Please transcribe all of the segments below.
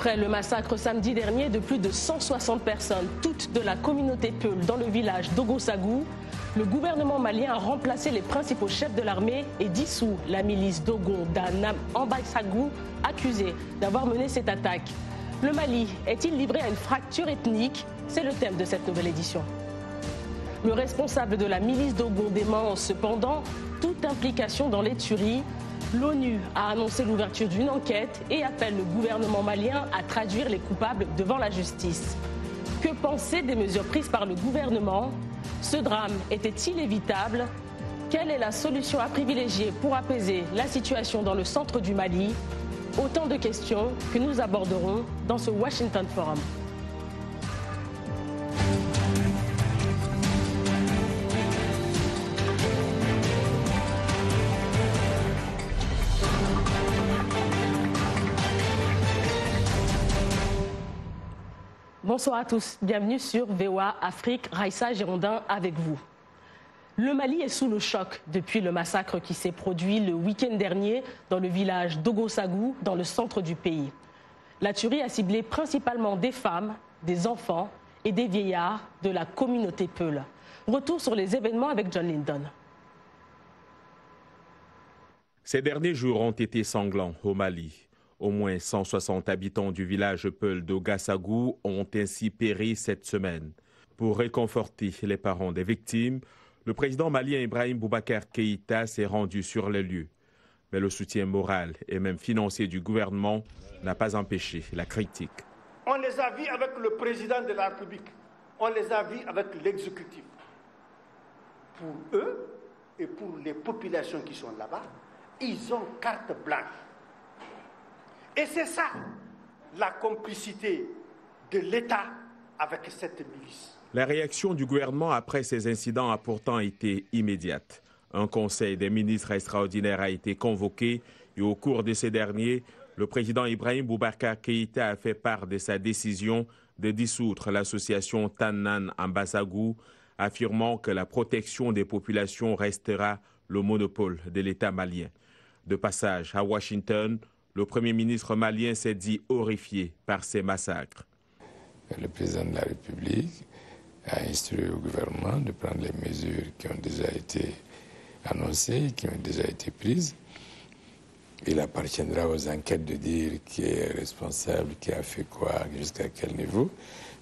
Après le massacre samedi dernier de plus de 160 personnes, toutes de la communauté Peul dans le village d'Ogossagou, le gouvernement malien a remplacé les principaux chefs de l'armée et dissout la milice Dogon d'Anam Ambassagou, accusée d'avoir mené cette attaque. Le Mali est-il livré à une fracture ethnique? C'est le thème de cette nouvelle édition. Le responsable de la milice Dogon dément cependant toute implication dans les tueries. L'ONU a annoncé l'ouverture d'une enquête et appelle le gouvernement malien à traduire les coupables devant la justice. Que penser des mesures prises par le gouvernement? Ce drame était-il évitable? Quelle est la solution à privilégier pour apaiser la situation dans le centre du Mali? Autant de questions que nous aborderons dans ce Washington Forum. Bonsoir à tous, bienvenue sur VOA Afrique, Raïssa Girondin avec vous. Le Mali est sous le choc depuis le massacre qui s'est produit le week-end dernier dans le village d'Ogossagou, dans le centre du pays. La tuerie a ciblé principalement des femmes, des enfants et des vieillards de la communauté Peul. Retour sur les événements avec John Lyndon. Ces derniers jours ont été sanglants au Mali. Au moins 160 habitants du village Peul d'Ogossagou ont ainsi péri cette semaine. Pour réconforter les parents des victimes, le président malien Ibrahim Boubacar Keïta s'est rendu sur les lieux. Mais le soutien moral et même financier du gouvernement n'a pas empêché la critique. On les a vus avec le président de la République, on les a vus avec l'exécutif. Pour eux et pour les populations qui sont là-bas, ils ont carte blanche. Et c'est ça, la complicité de l'État avec cette milice. La réaction du gouvernement après ces incidents a pourtant été immédiate. Un conseil des ministres extraordinaire a été convoqué et au cours de ces derniers, le président Ibrahim Boubacar Keïta a fait part de sa décision de dissoudre l'association Tannan Ambassagou, affirmant que la protection des populations restera le monopole de l'État malien. De passage à Washington, le Premier ministre malien s'est dit horrifié par ces massacres. Le président de la République a instruit au gouvernement de prendre les mesures qui ont déjà été annoncées, qui ont déjà été prises. Il appartiendra aux enquêtes de dire qui est responsable, qui a fait quoi, jusqu'à quel niveau.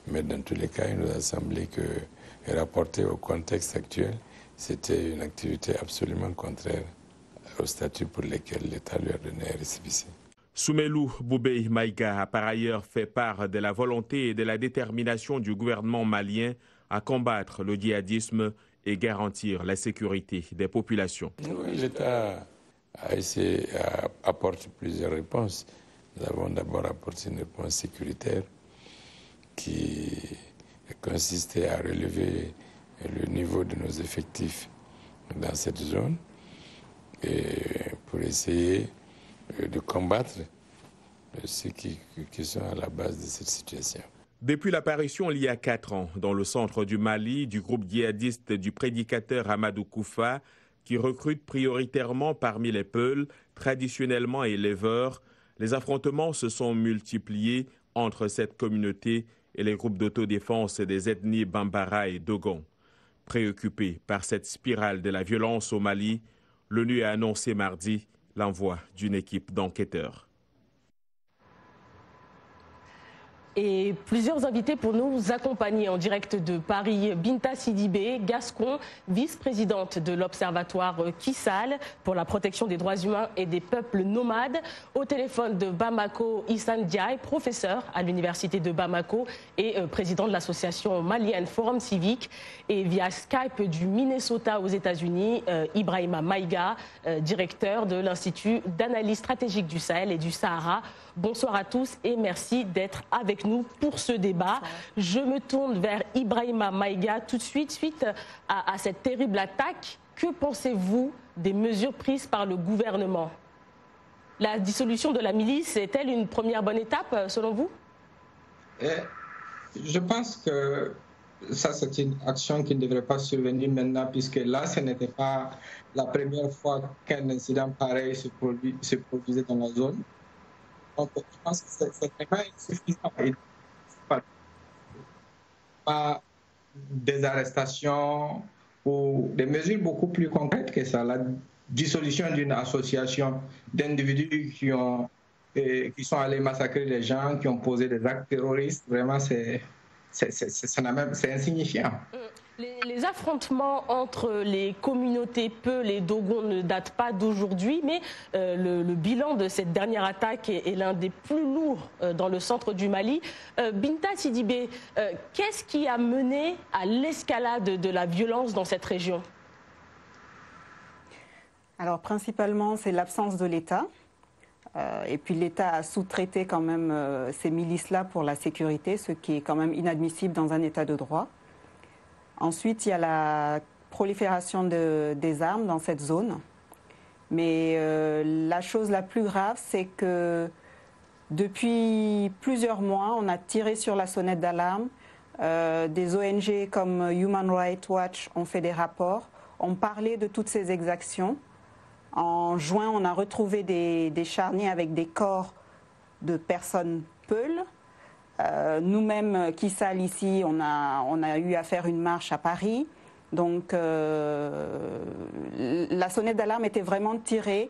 Mais dans tous les cas, il nous a semblé que, rapporté au contexte actuel, c'était une activité absolument contraire au statut pour lequel l'État lui a donné un récépissé. Soumelou Boubei Maïga a par ailleurs fait part de la volonté et de la détermination du gouvernement malien à combattre le djihadisme et garantir la sécurité des populations. Oui, l'État a essayé, apporte plusieurs réponses. Nous avons d'abord apporté une réponse sécuritaire qui consistait à relever le niveau de nos effectifs dans cette zone et pour essayer de combattre ceux qui sont à la base de cette situation. Depuis l'apparition il y a 4 ans dans le centre du Mali du groupe djihadiste du prédicateur Amadou Koufa, qui recrute prioritairement parmi les Peuls, traditionnellement éleveurs, les affrontements se sont multipliés entre cette communauté et les groupes d'autodéfense des ethnies Bambara et Dogon. Préoccupé par cette spirale de la violence au Mali, l'ONU a annoncé mardi l'envoi d'une équipe d'enquêteurs. Et plusieurs invités pour nous accompagner en direct de Paris. Binta Sidibé, Gascon, vice-présidente de l'Observatoire Kissal pour la protection des droits humains et des peuples nomades. Au téléphone de Bamako, Issane Diaye, professeur à l'université de Bamako et président de l'association malienne Forum Civique. Et via Skype du Minnesota aux États-Unis, Ibrahima Maïga, directeur de l'Institut d'analyse stratégique du Sahel et du Sahara. Bonsoir à tous et merci d'être avec nous pour ce débat. Je me tourne vers Ibrahima Maïga tout de suite, suite à cette terrible attaque. Que pensez-vous des mesures prises par le gouvernement? La dissolution de la milice est-elle une première bonne étape selon vous? Je pense que ça, c'est une action qui ne devrait pas survenir maintenant, puisque là, ce n'était pas la première fois qu'un incident pareil se produisait dans la zone. Donc, je pense que c'est vraiment insuffisant. Il pas des arrestations ou des mesures beaucoup plus concrètes que ça. La dissolution d'une association d'individus qui sont allés massacrer les gens, qui ont posé des actes terroristes, vraiment, c'est insignifiant. Les affrontements entre les communautés Peul et Dogon ne datent pas d'aujourd'hui, mais le bilan de cette dernière attaque est l'un des plus lourds dans le centre du Mali. Binta Sidibé, qu'est-ce qui a mené à l'escalade de la violence dans cette région? Alors principalement, c'est l'absence de l'État. Et puis l'État a sous-traité quand même ces milices-là pour la sécurité, ce qui est quand même inadmissible dans un État de droit. Ensuite, il y a la prolifération des armes dans cette zone. Mais la chose la plus grave, c'est que depuis plusieurs mois, on a tiré sur la sonnette d'alarme. Des ONG comme Human Rights Watch ont fait des rapports, ont parlé de toutes ces exactions. En juin, on a retrouvé des charniers avec des corps de personnes Peul. Nous-mêmes, Kissal, ici, on a eu à faire une marche à Paris. Donc, la sonnette d'alarme était vraiment tirée.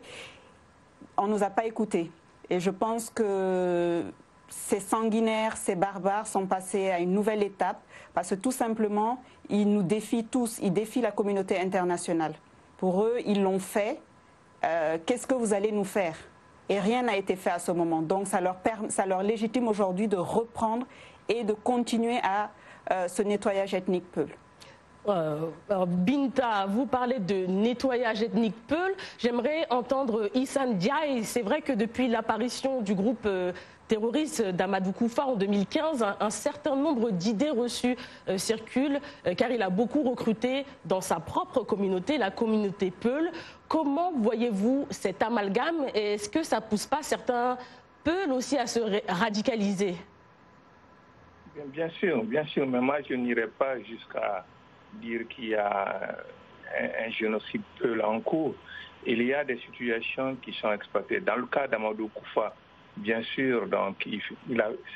On ne nous a pas écoutés. Et je pense que ces sanguinaires, ces barbares sont passés à une nouvelle étape parce que tout simplement, ils nous défient tous. Ils défient la communauté internationale. Pour eux, ils l'ont fait. Qu'est-ce que vous allez nous faire ? Et rien n'a été fait à ce moment. Donc ça leur légitime aujourd'hui de reprendre et de continuer à ce nettoyage ethnique Peul. Binta, vous parlez de nettoyage ethnique Peul. J'aimerais entendre Issane Diaye. C'est vrai que depuis l'apparition du groupe terroriste d'Amadou Koufa en 2015, un certain nombre d'idées reçues circulent, car il a beaucoup recruté dans sa propre communauté, la communauté Peul. Comment voyez-vous cet amalgame et est-ce que ça ne pousse pas certains Peul aussi à se radicaliser? Bien sûr, mais moi je n'irai pas jusqu'à dire qu'il y a un génocide Peul en cours. Il y a des situations qui sont exploitées. Dans le cas d'Amadou Koufa, bien sûr, donc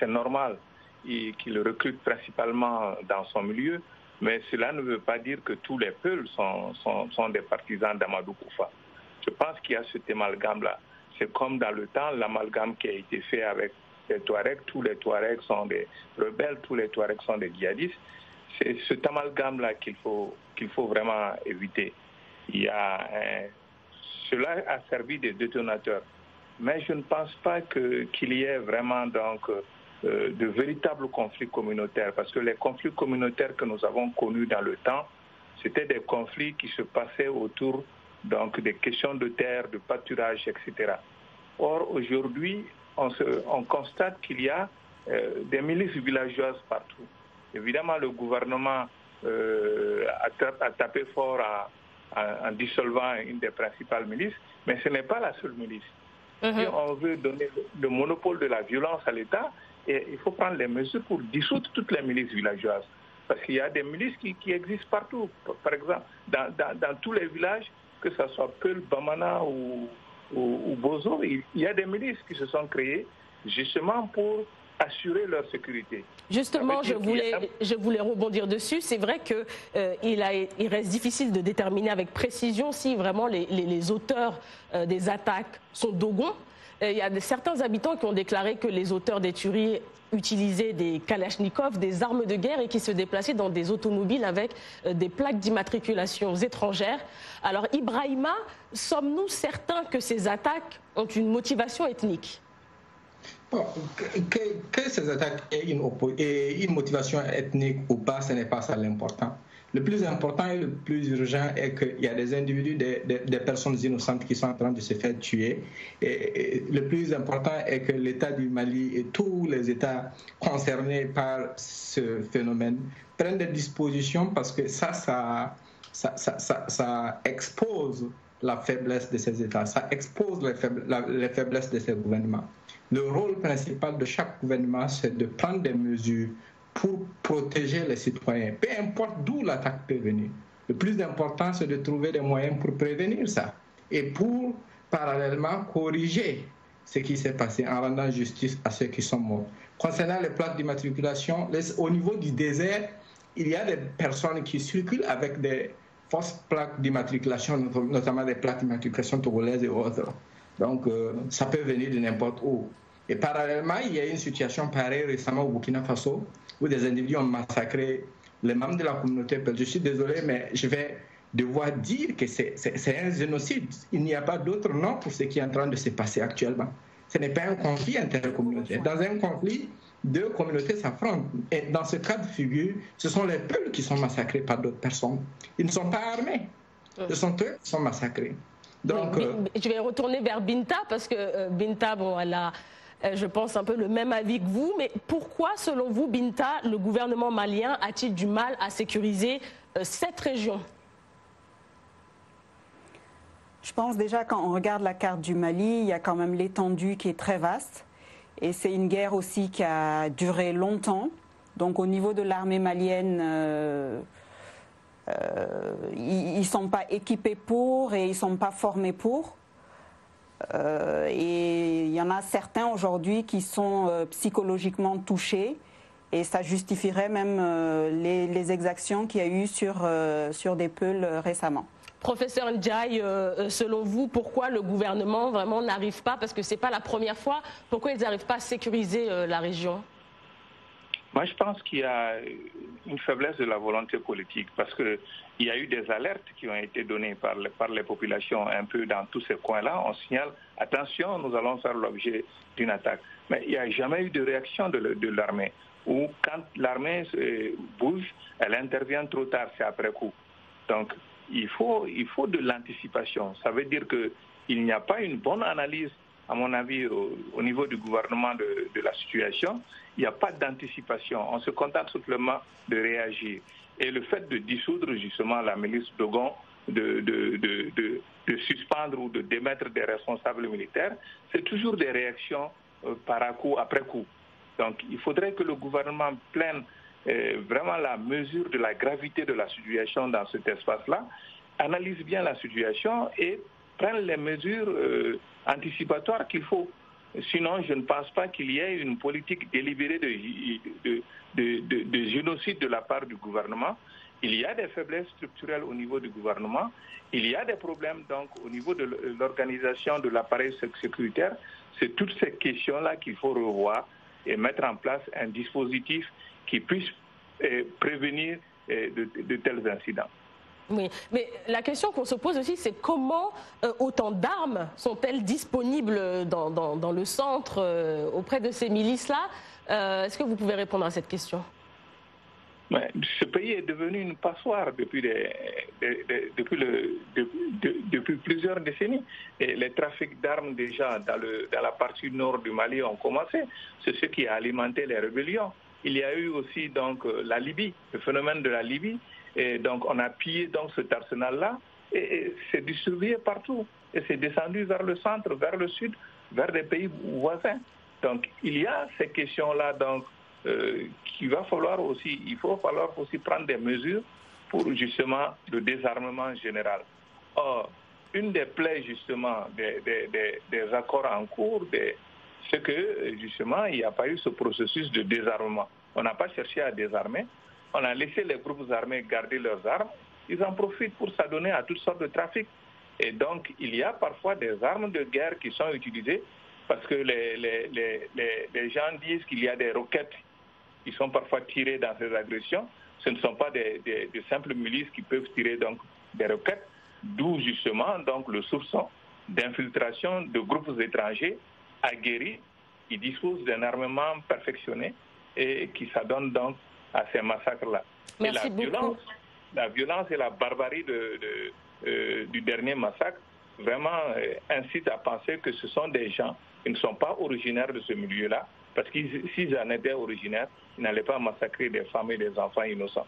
c'est normal qu'il recrute principalement dans son milieu, mais cela ne veut pas dire que tous les Peuls sont des partisans d'Amadou Koufa. Je pense qu'il y a cet amalgame-là. C'est comme dans le temps, l'amalgame qui a été fait avec les Touaregs. Tous les Touaregs sont des rebelles, tous les Touaregs sont des djihadistes. C'est cet amalgame-là qu'il faut vraiment éviter. Cela a servi de détonateur. Mais je ne pense pas qu'il y ait vraiment de véritables conflits communautaires. Parce que les conflits communautaires que nous avons connus dans le temps, c'était des conflits qui se passaient autour des questions de terre, de pâturage, etc. Or, aujourd'hui, on constate qu'il y a des milices villageoises partout. Évidemment, le gouvernement a tapé fort en dissolvant une des principales milices, mais ce n'est pas la seule milice. Si on veut donner le monopole de la violence à l'État, il faut prendre les mesures pour dissoudre toutes les milices villageoises. Parce qu'il y a des milices qui existent partout. Par exemple, dans tous les villages, que ce soit Peul, Bamana ou Bozo, il y a des milices qui se sont créées justement pour assurer leur sécurité. Justement, je voulais rebondir dessus. C'est vrai qu'il reste difficile de déterminer avec précision si vraiment les auteurs des attaques sont Dogons. Il y a certains habitants qui ont déclaré que les auteurs des tueries utilisaient des kalachnikovs, des armes de guerre et qui se déplaçaient dans des automobiles avec des plaques d'immatriculation étrangères. Alors Ibrahima, sommes-nous certains que ces attaques ont une motivation ethnique ? Que ces attaques aient une motivation ethnique ou pas, ce n'est pas ça l'important. Le plus important et le plus urgent est qu'il y a des individus, des personnes innocentes qui sont en train de se faire tuer. Et le plus important est que l'État du Mali et tous les États concernés par ce phénomène prennent des dispositions parce que ça expose la faiblesse de ces États, ça expose les faiblesses de ces gouvernements. Le rôle principal de chaque gouvernement, c'est de prendre des mesures pour protéger les citoyens, peu importe d'où l'attaque peut venir. Le plus important, c'est de trouver des moyens pour prévenir ça et pour, parallèlement, corriger ce qui s'est passé en rendant justice à ceux qui sont morts. Concernant les plaques d'immatriculation, au niveau du désert, il y a des personnes qui circulent avec des fausses plaques d'immatriculation, notamment des plaques d'immatriculation togolaises et autres. Donc, ça peut venir de n'importe où. Et parallèlement, il y a une situation pareille récemment au Burkina Faso, où des individus ont massacré les membres de la communauté peul. Je suis désolé, mais je vais devoir dire que c'est un génocide. Il n'y a pas d'autre nom pour ce qui est en train de se passer actuellement. Ce n'est pas un conflit intercommunautaire. Dans un conflit, deux communautés s'affrontent. Et dans ce cas de figure, ce sont les peuples qui sont massacrés par d'autres personnes. Ils ne sont pas armés. Ce sont eux qui sont massacrés. Donc, je vais retourner vers Binta, parce que Binta, bon, elle a, je pense, un peu le même avis que vous. Mais pourquoi, selon vous, Binta, le gouvernement malien a-t-il du mal à sécuriser cette région? Je pense déjà, quand on regarde la carte du Mali, il y a quand même l'étendue qui est très vaste. Et c'est une guerre aussi qui a duré longtemps. Donc au niveau de l'armée malienne, ils ne sont pas équipés pour et ils ne sont pas formés pour. Et il y en a certains aujourd'hui qui sont psychologiquement touchés. Et ça justifierait même les exactions qu'il y a eu sur des Peuls récemment. Professeur Ndiaye, selon vous, pourquoi le gouvernement vraiment n'arrive pas, parce que ce n'est pas la première fois, pourquoi ils n'arrivent pas à sécuriser la région? Moi, je pense qu'il y a une faiblesse de la volonté politique, parce qu'il y a eu des alertes qui ont été données par les populations un peu dans tous ces coins-là. On signale, attention, nous allons faire l'objet d'une attaque. Mais il n'y a jamais eu de réaction de l'armée. Ou quand l'armée bouge, elle intervient trop tard, c'est après coup. Donc, il faut de l'anticipation. Ça veut dire qu'il n'y a pas une bonne analyse, à mon avis, au niveau du gouvernement de la situation. Il n'y a pas d'anticipation. On se contente simplement de réagir. Et le fait de dissoudre justement la milice Dogon, de suspendre ou de démettre des responsables militaires, c'est toujours des réactions par à coup, après coup. Donc il faudrait que le gouvernement prenne vraiment la mesure de la gravité de la situation dans cet espace-là, analyse bien la situation et prenne les mesures anticipatoires qu'il faut. Sinon, je ne pense pas qu'il y ait une politique délibérée de génocide de la part du gouvernement. Il y a des faiblesses structurelles au niveau du gouvernement. Il y a des problèmes donc au niveau de l'organisation de l'appareil sécuritaire. C'est toutes ces questions-là qu'il faut revoir et mettre en place un dispositif qui puisse prévenir de tels incidents. Oui, mais la question qu'on se pose aussi, c'est comment autant d'armes sont-elles disponibles dans le centre auprès de ces milices-là? Est-ce que vous pouvez répondre à cette question? Mais ce pays est devenu une passoire depuis plusieurs décennies. Et les trafics d'armes déjà dans la partie nord du Mali ont commencé. C'est ce qui a alimenté les rébellions. Il y a eu aussi donc la Libye, le phénomène de la Libye. Et donc on a pillé donc cet arsenal-là et c'est distribué partout. Et c'est descendu vers le centre, vers le sud, vers des pays voisins. Donc il y a ces questions-là donc il va falloir aussi prendre des mesures pour justement le désarmement général. Or, une des plaies justement des accords en cours, c'est que justement il n'y a pas eu ce processus de désarmement. On n'a pas cherché à désarmer, on a laissé les groupes armés garder leurs armes, ils en profitent pour s'adonner à toutes sortes de trafics. Et donc il y a parfois des armes de guerre qui sont utilisées parce que les gens disent qu'il y a des roquettes qui sont parfois tirées dans ces agressions. Ce ne sont pas des simples milices qui peuvent tirer donc des roquettes, d'où justement donc le soupçon d'infiltration de groupes étrangers aguerris qui disposent d'un armement perfectionné et qui s'adonnent donc à ces massacres-là. Et la violence et la barbarie du dernier massacre vraiment incitent à penser que ce sont des gens qui ne sont pas originaires de ce milieu-là, parce que s'ils en étaient originaires, ils n'allaient pas massacrer des femmes et des enfants innocents.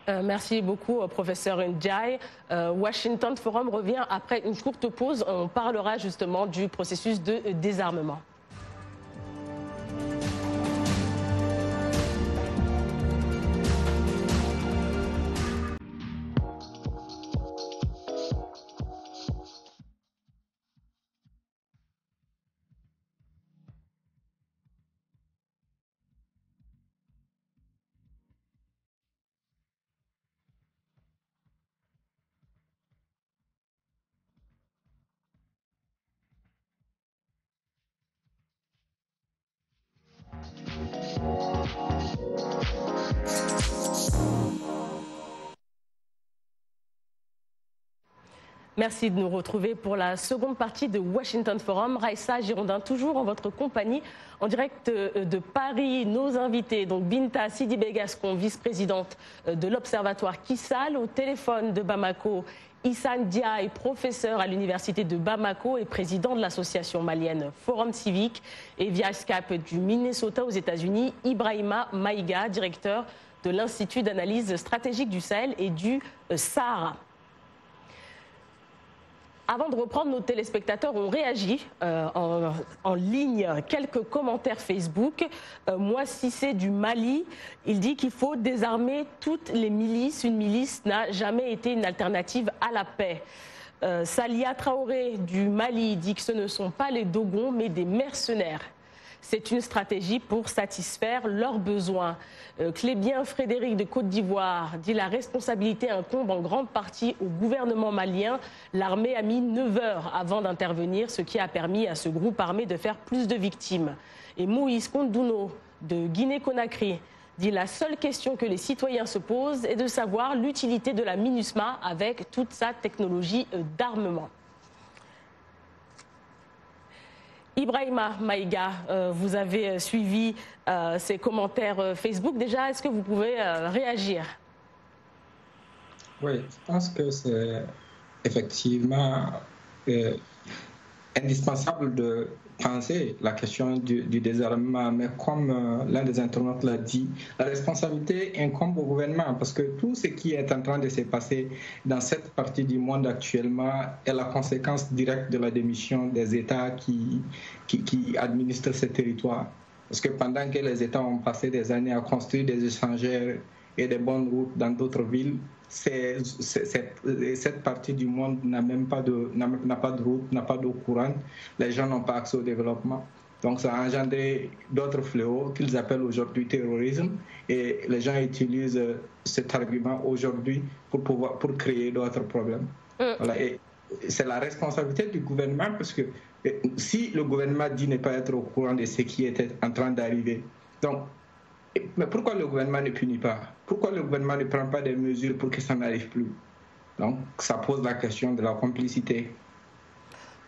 Merci beaucoup, professeur Ndiaye. Washington Forum revient après une courte pause. On parlera justement du processus de désarmement. Merci de nous retrouver pour la seconde partie de Washington Forum. Raissa Girondin, toujours en votre compagnie, en direct de Paris. Nos invités, donc Binta Sidibé-Gascon, vice-présidente de l'Observatoire Kissal, au téléphone de Bamako, Issa Ndiaye, professeur à l'université de Bamako et président de l'association malienne Forum Civique, et via Skype du Minnesota aux États-Unis, Ibrahima Maïga, directeur de l'Institut d'analyse stratégique du Sahel et du Sahara. Avant de reprendre, nos téléspectateurs ont réagi en ligne. Quelques commentaires Facebook. Moi, si c'est du Mali, il dit qu'il faut désarmer toutes les milices. Une milice n'a jamais été une alternative à la paix. Salia Traoré du Mali dit que ce ne sont pas les Dogons, mais des mercenaires. C'est une stratégie pour satisfaire leurs besoins. Clébien Frédéric de Côte d'Ivoire dit la responsabilité incombe en grande partie au gouvernement malien. L'armée a mis 9 heures avant d'intervenir, ce qui a permis à ce groupe armé de faire plus de victimes. Et Moïse Kondouno de Guinée-Conakry dit la seule question que les citoyens se posent est de savoir l'utilité de la MINUSMA avec toute sa technologie d'armement. Ibrahima Maïga, vous avez suivi ces commentaires Facebook. Déjà, est-ce que vous pouvez réagir? Oui, je pense que c'est effectivement indispensable de penser la question du désarmement, mais comme l'un des internautes l'a dit, la responsabilité incombe au gouvernement parce que tout ce qui est en train de se passer dans cette partie du monde actuellement est la conséquence directe de la démission des États qui administrent ces territoires. Parce que pendant que les États ont passé des années à construire des échangeurs et des bonnes routes dans d'autres villes, cette partie du monde n'a pas de route, n'a pas d'eau courante, les gens n'ont pas accès au développement. Donc ça a engendré d'autres fléaux qu'ils appellent aujourd'hui terrorisme et les gens utilisent cet argument aujourd'hui pour créer d'autres problèmes. Voilà. Et c'est la responsabilité du gouvernement parce que si le gouvernement dit ne pas être au courant de ce qui était en train d'arriver, donc mais pourquoi le gouvernement ne punit pas? Pourquoi le gouvernement ne prend pas des mesures pour que ça n'arrive plus? Donc, ça pose la question de la complicité.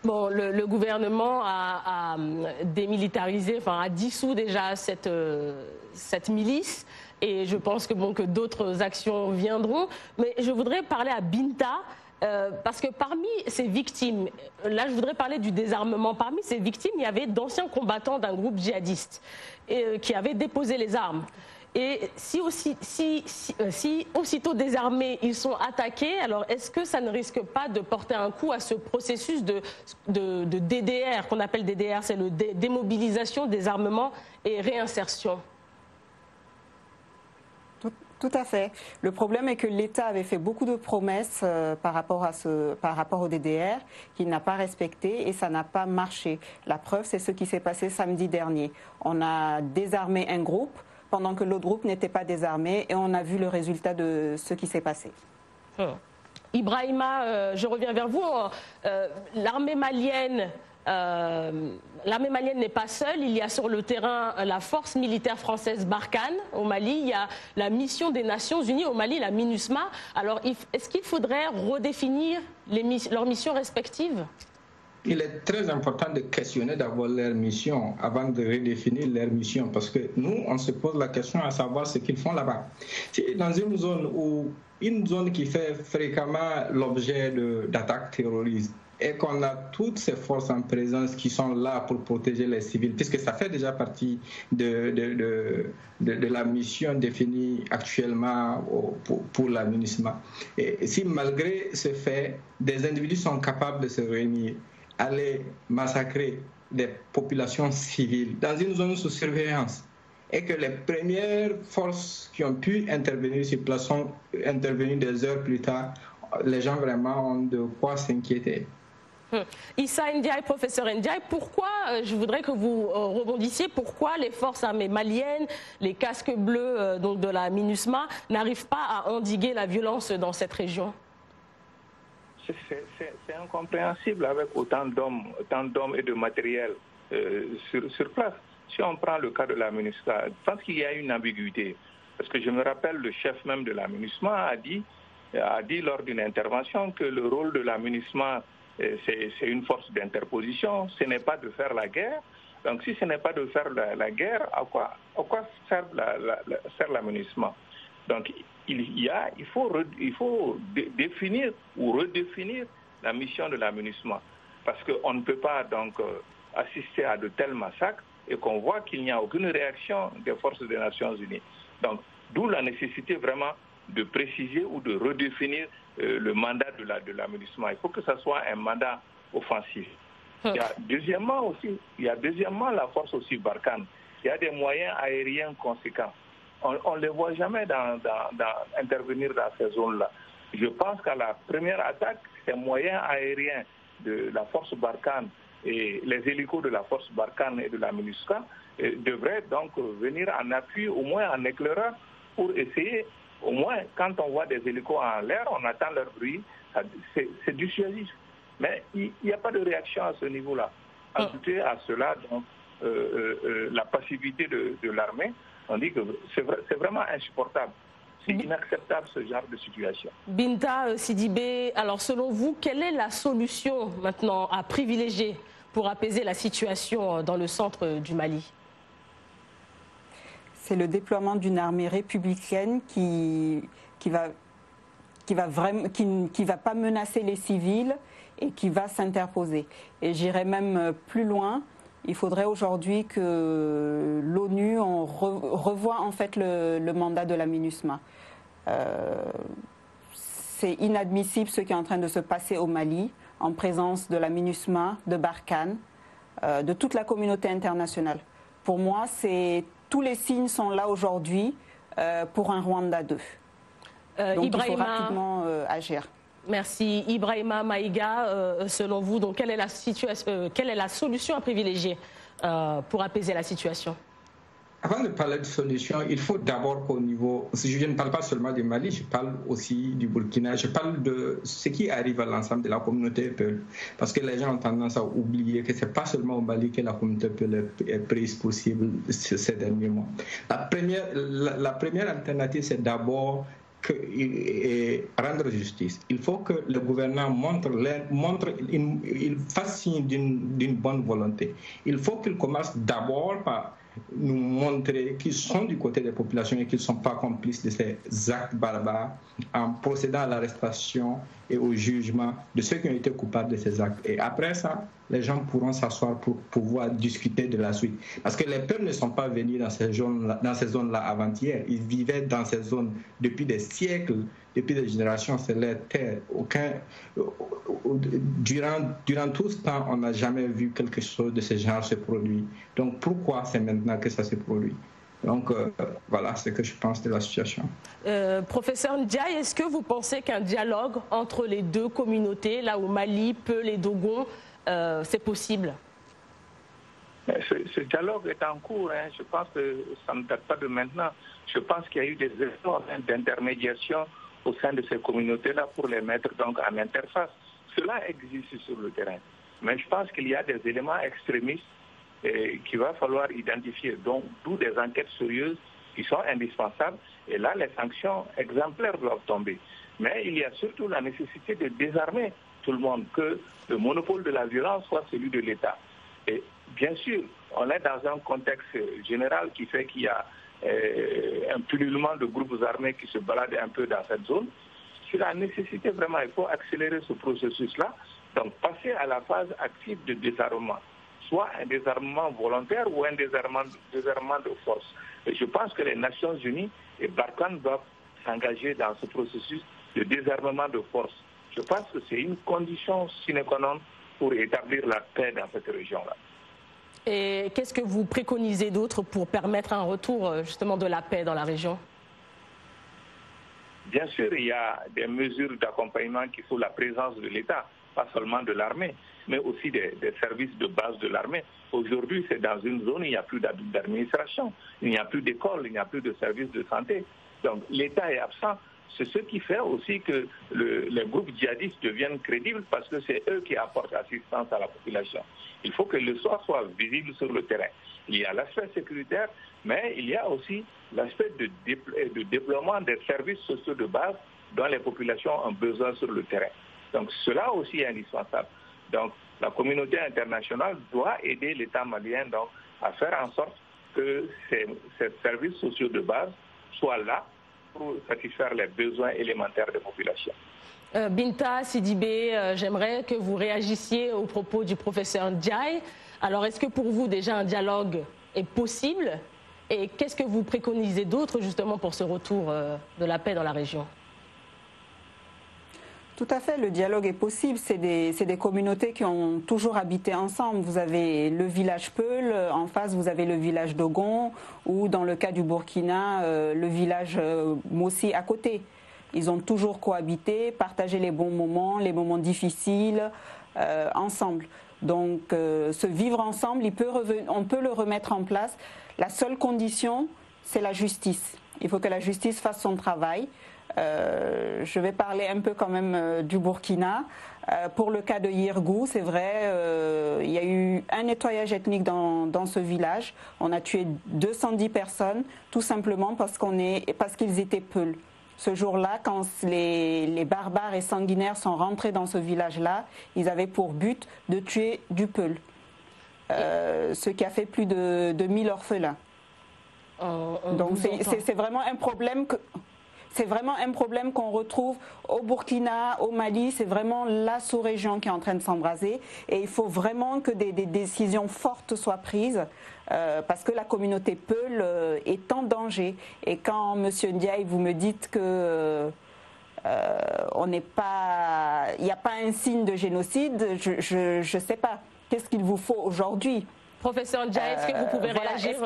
Bon, le gouvernement a démilitarisé, enfin a dissous déjà cette milice. Et je pense que d'autres actions viendront. Mais je voudrais parler à Binta. Parce que parmi ces victimes, là je voudrais parler du désarmement, parmi ces victimes il y avait d'anciens combattants d'un groupe djihadiste qui avaient déposé les armes. Et si aussitôt désarmés ils sont attaqués, alors est-ce que ça ne risque pas de porter un coup à ce processus de DDR, qu'on appelle DDR, c'est le démobilisation, désarmement et réinsertion? Tout à fait. Le problème est que l'État avait fait beaucoup de promesses par rapport au DDR qu'il n'a pas respecté et ça n'a pas marché. La preuve, c'est ce qui s'est passé samedi dernier. On a désarmé un groupe pendant que l'autre groupe n'était pas désarmé et on a vu le résultat de ce qui s'est passé. Ibrahima, je reviens vers vous. L'armée malienne n'est pas seule. Il y a sur le terrain la force militaire française Barkhane au Mali. Il y a la mission des Nations Unies au Mali, la MINUSMA. Alors, est-ce qu'il faudrait redéfinir leurs missions respectives? Il est très important de questionner d'abord leur mission avant de redéfinir leur mission parce que nous, on se pose la question à savoir ce qu'ils font là-bas. Dans une zone qui fait fréquemment l'objet d'attaques terroristes, et qu'on a toutes ces forces en présence qui sont là pour protéger les civils, puisque ça fait déjà partie de la mission définie actuellement pour la MINUSMA. Et si malgré ce fait, des individus sont capables de se réunir, aller massacrer des populations civiles dans une zone sous surveillance, et que les premières forces qui ont pu intervenir sur place sont intervenues des heures plus tard, les gens vraiment ont de quoi s'inquiéter. Issa Ndiaye, professeur Ndiaye, pourquoi, je voudrais que vous rebondissiez, pourquoi les forces armées maliennes, les casques bleus donc de la MINUSMA, n'arrivent pas à endiguer la violence dans cette région? C'est incompréhensible avec autant d'hommes et de matériel sur place. Si on prend le cas de la MINUSMA, je pense qu'il y a une ambiguïté. Parce que je me rappelle, le chef même de la MINUSMA a dit a dit lors d'une intervention que le rôle de la MINUSMA, c'est une force d'interposition, ce n'est pas de faire la guerre. Donc si ce n'est pas de faire la guerre, à quoi sert la MINUSMA? Donc il faut définir ou redéfinir la mission de la MINUSMA. Parce qu'on ne peut pas donc assister à de tels massacres et qu'on voit qu'il n'y a aucune réaction des forces des Nations Unies. Donc d'où la nécessité vraiment de préciser ou de redéfinir le mandat de la MINUSMA. Il faut que ce soit un mandat offensif. Il y a deuxièmement la force aussi Barkhane. Il y a des moyens aériens conséquents. On ne les voit jamais intervenir dans ces zones-là. Je pense qu'à la première attaque, ces moyens aériens de la force Barkhane et les hélicos de la force Barkhane et de la MINUSCA devraient donc venir en appui, au moins en éclaireur, pour essayer, au moins quand on voit des hélicos en l'air, on attend leur bruit, c'est dissuasif. Mais il n'y a pas de réaction à ce niveau-là. Ajouter à cela donc, la passivité de l'armée, on dit que c'est vraiment insupportable. C'est inacceptable ce genre de situation. Binta Sidibé, alors selon vous, quelle est la solution maintenant à privilégier pour apaiser la situation dans le centre du Mali? C'est le déploiement d'une armée républicaine qui va pas menacer les civils et qui va s'interposer. Et j'irai même plus loin. Il faudrait aujourd'hui que l'ONU revoie en fait le mandat de la MINUSMA. C'est inadmissible ce qui est en train de se passer au Mali en présence de la MINUSMA, de Barkhane, de toute la communauté internationale. Pour moi, tous les signes sont là aujourd'hui pour un Rwanda 2. Donc il faut rapidement agir. Merci. Ibrahima Maïga, selon vous, donc, quelle est la solution à privilégier pour apaiser la situation? Avant de parler de solution, il faut d'abord qu'au niveau, je ne parle pas seulement du Mali, je parle aussi du Burkina, je parle de ce qui arrive à l'ensemble de la communauté Peul. Parce que les gens ont tendance à oublier que ce n'est pas seulement au Mali que la communauté Peul est prise pour cible ces derniers mois. La première alternative, c'est d'abord rendre justice. Il faut que le gouvernement il fasse signe d'une bonne volonté. Il faut qu'il commence d'abord par nous montrer qu'ils sont du côté des populations et qu'ils ne sont pas complices de ces actes barbares en procédant à l'arrestation et au jugement de ceux qui ont été coupables de ces actes. Et après ça, les gens pourront s'asseoir pour pouvoir discuter de la suite. Parce que les peuples ne sont pas venus dans ces zones-là avant-hier. Ils vivaient dans ces zones depuis des siècles, depuis des générations. C'est leur terre. Durant tout ce temps, on n'a jamais vu quelque chose de ce genre se produire. Donc pourquoi c'est maintenant que ça se produit? Donc voilà ce que je pense de la situation. Professeur Ndiaye, est-ce que vous pensez qu'un dialogue entre les deux communautés, là au Mali, Peul et Dogon, c'est possible? Ce dialogue est en cours. Je pense que ça ne date pas de maintenant. Je pense qu'il y a eu des efforts d'intermédiation au sein de ces communautés-là pour les mettre donc en interface. Cela existe sur le terrain. Mais je pense qu'il y a des éléments extrémistes qu'il va falloir identifier. Donc, d'où des enquêtes sérieuses qui sont indispensables. Et là, les sanctions exemplaires doivent tomber. Mais il y a surtout la nécessité de désarmer tout le monde, que le monopole de la violence soit celui de l'État. Et bien sûr, on est dans un contexte général qui fait qu'il y a un pullulement de groupes armés qui se baladent un peu dans cette zone. Sur la nécessité, vraiment, il faut accélérer ce processus-là, donc passer à la phase active de désarmement, soit un désarmement volontaire ou un désarmement de force. Et je pense que les Nations Unies et Barkhane doivent s'engager dans ce processus de désarmement de force. Je pense que c'est une condition sine qua non pour établir la paix dans cette région-là. Et qu'est-ce que vous préconisez d'autre pour permettre un retour justement de la paix dans la région? Bien sûr, il y a des mesures d'accompagnement qui font la présence de l'État, pas seulement de l'armée, mais aussi des services de base de l'armée. Aujourd'hui, c'est dans une zone où il n'y a plus d'administration, il n'y a plus d'école, il n'y a plus de services de santé. Donc l'État est absent. C'est ce qui fait aussi que les groupes djihadistes deviennent crédibles parce que c'est eux qui apportent assistance à la population. Il faut que le soir soit visible sur le terrain. Il y a l'aspect sécuritaire, mais il y a aussi l'aspect de déploiement des services sociaux de base dont les populations ont besoin sur le terrain. Donc cela aussi est indispensable. Donc la communauté internationale doit aider l'État malien donc, à faire en sorte que ces services sociaux de base soient là pour satisfaire les besoins élémentaires des populations. Binta Sidibé, j'aimerais que vous réagissiez aux propos du professeur Ndiaye. Alors, est-ce que pour vous, déjà, un dialogue est possible? Et qu'est-ce que vous préconisez d'autre, justement, pour ce retour de la paix dans la région? Tout à fait, le dialogue est possible. C'est des communautés qui ont toujours habité ensemble. Vous avez le village Peul, en face vous avez le village Dogon, ou dans le cas du Burkina, le village Mossi à côté. Ils ont toujours cohabité, partagé les bons moments, les moments difficiles, ensemble. Donc ce vivre ensemble, on peut le remettre en place. La seule condition, c'est la justice. Il faut que la justice fasse son travail. Je vais parler un peu quand même du Burkina. Pour le cas de Yirgou, c'est vrai, il y a eu un nettoyage ethnique dans ce village. On a tué 210 personnes, tout simplement parce qu'ils étaient Peuls. Ce jour-là, quand les barbares et sanguinaires sont rentrés dans ce village-là, ils avaient pour but de tuer du Peul, ce qui a fait plus de 1000 orphelins. Donc c'est vraiment un problème que... C'est vraiment un problème qu'on retrouve au Burkina, au Mali. C'est vraiment la sous-région qui est en train de s'embraser. Et il faut vraiment que des décisions fortes soient prises parce que la communauté Peul est en danger. Et quand, M. Ndiaye, vous me dites que il n'y a pas un signe de génocide, je ne sais pas. Qu'est-ce qu'il vous faut aujourd'hui ? Professeur Ndiaye, est-ce que vous pouvez réagir,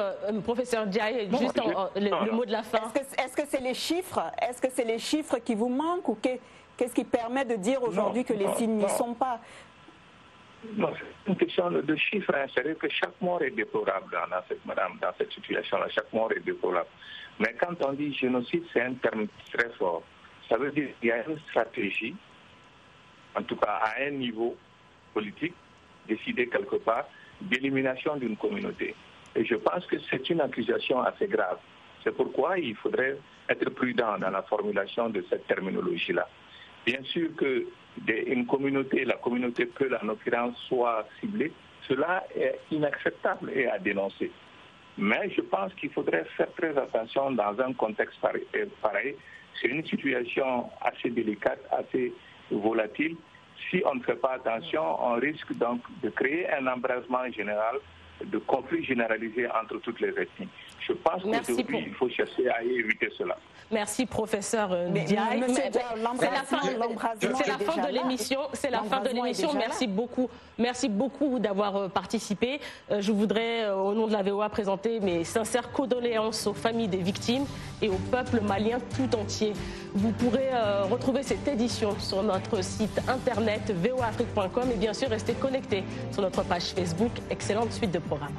professeur Ndiaye, juste le mot de la fin? Est-ce que c'est les chiffres? Est-ce que c'est les chiffres qui vous manquent ou qu'est-ce qui permet de dire aujourd'hui que les signes n'y sont pas? Non, c'est une question de chiffres. Hein. C'est-à-dire que chaque mort est déplorable dans cette situation-là. Chaque mort est déplorable. Mais quand on dit génocide, c'est un terme très fort. Ça veut dire qu'il y a une stratégie, en tout cas à un niveau politique, décidée quelque part, d'élimination d'une communauté. Et je pense que c'est une accusation assez grave. C'est pourquoi il faudrait être prudent dans la formulation de cette terminologie-là. Bien sûr que une communauté, la communauté Peul en l'occurrence, soit ciblée, cela est inacceptable et à dénoncer. Mais je pense qu'il faudrait faire très attention dans un contexte pareil. C'est une situation assez délicate, assez volatile. Si on ne fait pas attention, on risque donc de créer un embrasement général, de conflits généralisés entre toutes les ethnies. Je pense qu'aujourd'hui, il faut chercher à éviter cela. Merci, professeur Ndiaye. C'est la fin de l'émission. C'est la fin de l'émission. Merci beaucoup. Merci beaucoup d'avoir participé. Je voudrais, au nom de la VOA, présenter mes sincères condoléances aux familles des victimes et au peuple malien tout entier. Vous pourrez retrouver cette édition sur notre site internet voaafrique.com et bien sûr rester connecté sur notre page Facebook. Excellente suite de programme.